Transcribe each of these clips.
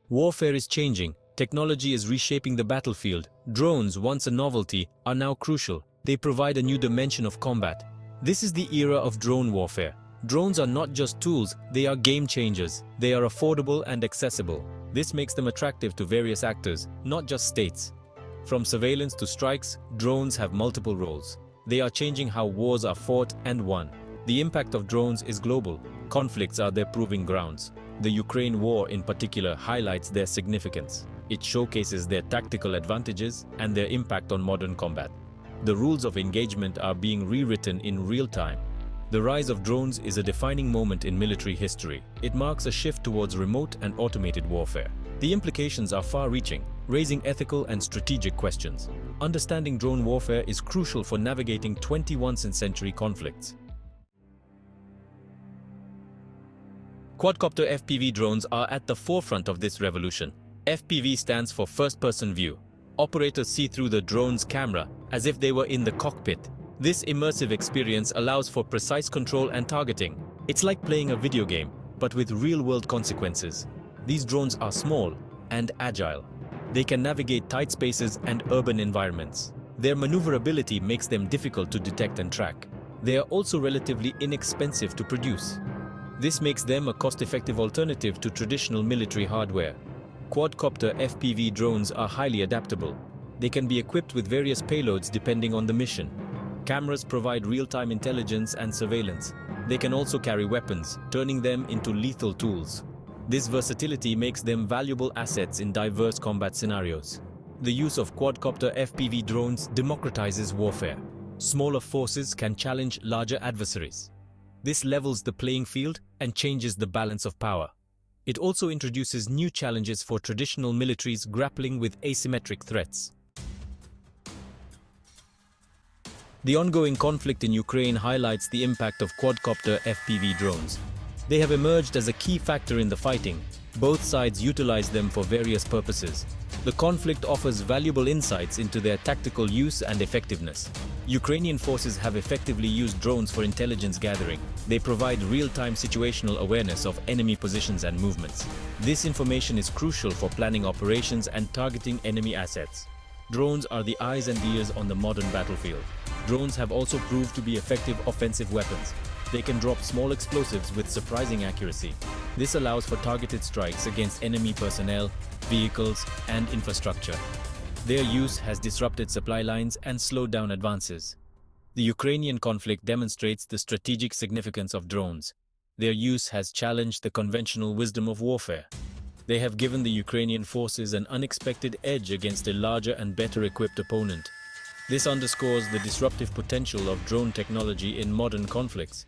Warfare is changing. Technology is reshaping the battlefield. Drones, once a novelty, are now crucial. They provide a new dimension of combat. This is the era of drone warfare. Drones are not just tools, they are game changers. They are affordable and accessible. This makes them attractive to various actors, not just states. From surveillance to strikes, drones have multiple roles. They are changing how wars are fought and won. The impact of drones is global. Conflicts are their proving grounds. The Ukraine war in particular highlights their significance. It showcases their tactical advantages and their impact on modern combat. The rules of engagement are being rewritten in real time. The rise of drones is a defining moment in military history. It marks a shift towards remote and automated warfare. The implications are far-reaching, raising ethical and strategic questions. Understanding drone warfare is crucial for navigating 21st century conflicts. Quadcopter FPV drones are at the forefront of this revolution. FPV stands for first-person view. Operators see through the drone's camera as if they were in the cockpit. This immersive experience allows for precise control and targeting. It's like playing a video game, but with real-world consequences. These drones are small and agile. They can navigate tight spaces and urban environments. Their maneuverability makes them difficult to detect and track. They are also relatively inexpensive to produce. This makes them a cost-effective alternative to traditional military hardware. Quadcopter FPV drones are highly adaptable. They can be equipped with various payloads depending on the mission. Cameras provide real-time intelligence and surveillance. They can also carry weapons, turning them into lethal tools. This versatility makes them valuable assets in diverse combat scenarios. The use of quadcopter FPV drones democratizes warfare. Smaller forces can challenge larger adversaries. This levels the playing field and changes the balance of power. It also introduces new challenges for traditional militaries grappling with asymmetric threats. The ongoing conflict in Ukraine highlights the impact of quadcopter FPV drones. They have emerged as a key factor in the fighting. Both sides utilize them for various purposes. The conflict offers valuable insights into their tactical use and effectiveness. Ukrainian forces have effectively used drones for intelligence gathering. They provide real-time situational awareness of enemy positions and movements. This information is crucial for planning operations and targeting enemy assets. Drones are the eyes and ears on the modern battlefield. Drones have also proved to be effective offensive weapons. They can drop small explosives with surprising accuracy. This allows for targeted strikes against enemy personnel, vehicles, and infrastructure. Their use has disrupted supply lines and slowed down advances. The Ukrainian conflict demonstrates the strategic significance of drones. Their use has challenged the conventional wisdom of warfare. They have given the Ukrainian forces an unexpected edge against a larger and better equipped opponent. This underscores the disruptive potential of drone technology in modern conflicts.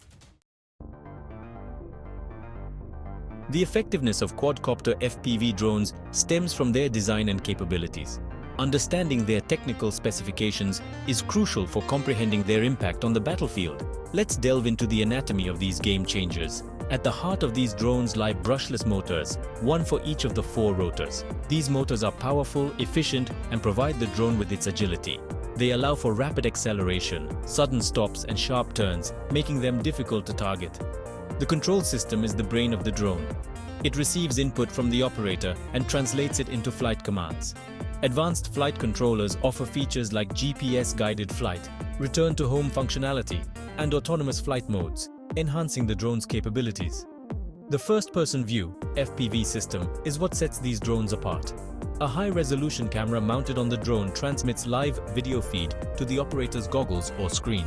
The effectiveness of quadcopter FPV drones stems from their design and capabilities. Understanding their technical specifications is crucial for comprehending their impact on the battlefield. Let's delve into the anatomy of these game changers. At the heart of these drones lie brushless motors, one for each of the 4 rotors. These motors are powerful, efficient, and provide the drone with its agility. They allow for rapid acceleration, sudden stops, and sharp turns, making them difficult to target. The control system is the brain of the drone. It receives input from the operator and translates it into flight commands. Advanced flight controllers offer features like GPS-guided flight, return-to-home functionality, and autonomous flight modes, enhancing the drone's capabilities. The first-person view (FPV) system is what sets these drones apart. A high-resolution camera mounted on the drone transmits live video feed to the operator's goggles or screen.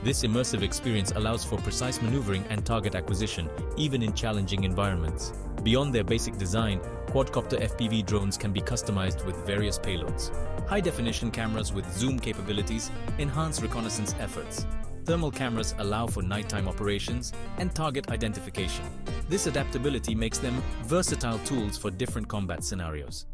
This immersive experience allows for precise maneuvering and target acquisition, even in challenging environments. Beyond their basic design, quadcopter FPV drones can be customized with various payloads. High-definition cameras with zoom capabilities enhance reconnaissance efforts. Thermal cameras allow for nighttime operations and target identification. This adaptability makes them versatile tools for different combat scenarios.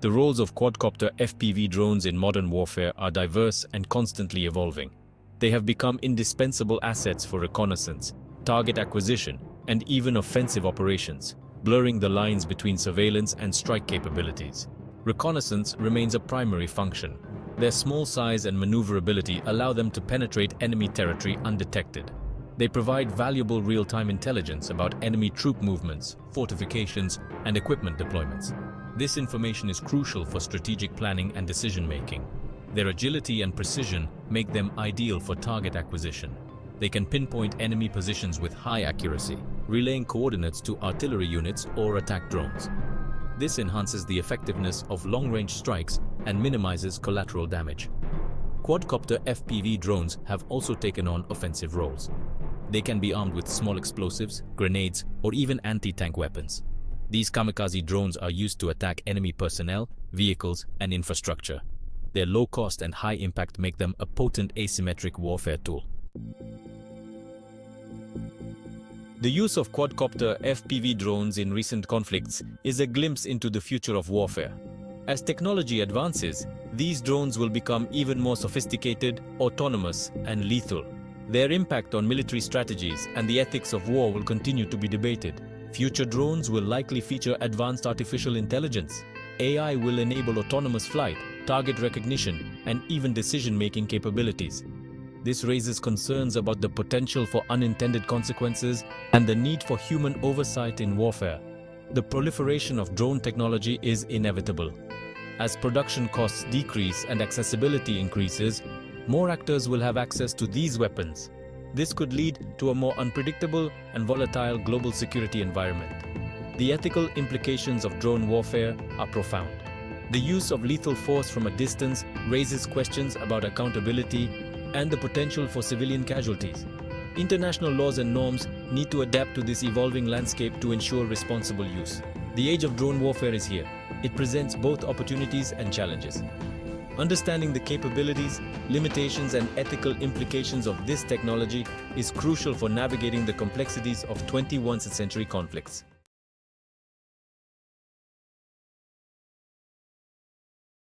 The roles of quadcopter FPV drones in modern warfare are diverse and constantly evolving. They have become indispensable assets for reconnaissance, target acquisition, and even offensive operations, blurring the lines between surveillance and strike capabilities. Reconnaissance remains a primary function. Their small size and maneuverability allow them to penetrate enemy territory undetected. They provide valuable real-time intelligence about enemy troop movements, fortifications, and equipment deployments. This information is crucial for strategic planning and decision-making. Their agility and precision make them ideal for target acquisition. They can pinpoint enemy positions with high accuracy, relaying coordinates to artillery units or attack drones. This enhances the effectiveness of long-range strikes and minimizes collateral damage. Quadcopter FPV drones have also taken on offensive roles. They can be armed with small explosives, grenades, or even anti-tank weapons. These kamikaze drones are used to attack enemy personnel, vehicles, and infrastructure. Their low cost and high impact make them a potent asymmetric warfare tool. The use of quadcopter FPV drones in recent conflicts is a glimpse into the future of warfare. As technology advances, these drones will become even more sophisticated, autonomous, and lethal. Their impact on military strategies and the ethics of war will continue to be debated. Future drones will likely feature advanced artificial intelligence. AI will enable autonomous flight, target recognition, and even decision-making capabilities. This raises concerns about the potential for unintended consequences and the need for human oversight in warfare. The proliferation of drone technology is inevitable. As production costs decrease and accessibility increases, more actors will have access to these weapons. This could lead to a more unpredictable and volatile global security environment. The ethical implications of drone warfare are profound. The use of lethal force from a distance raises questions about accountability and the potential for civilian casualties. International laws and norms need to adapt to this evolving landscape to ensure responsible use. The age of drone warfare is here. It presents both opportunities and challenges. Understanding the capabilities, limitations, and ethical implications of this technology is crucial for navigating the complexities of 21st century conflicts.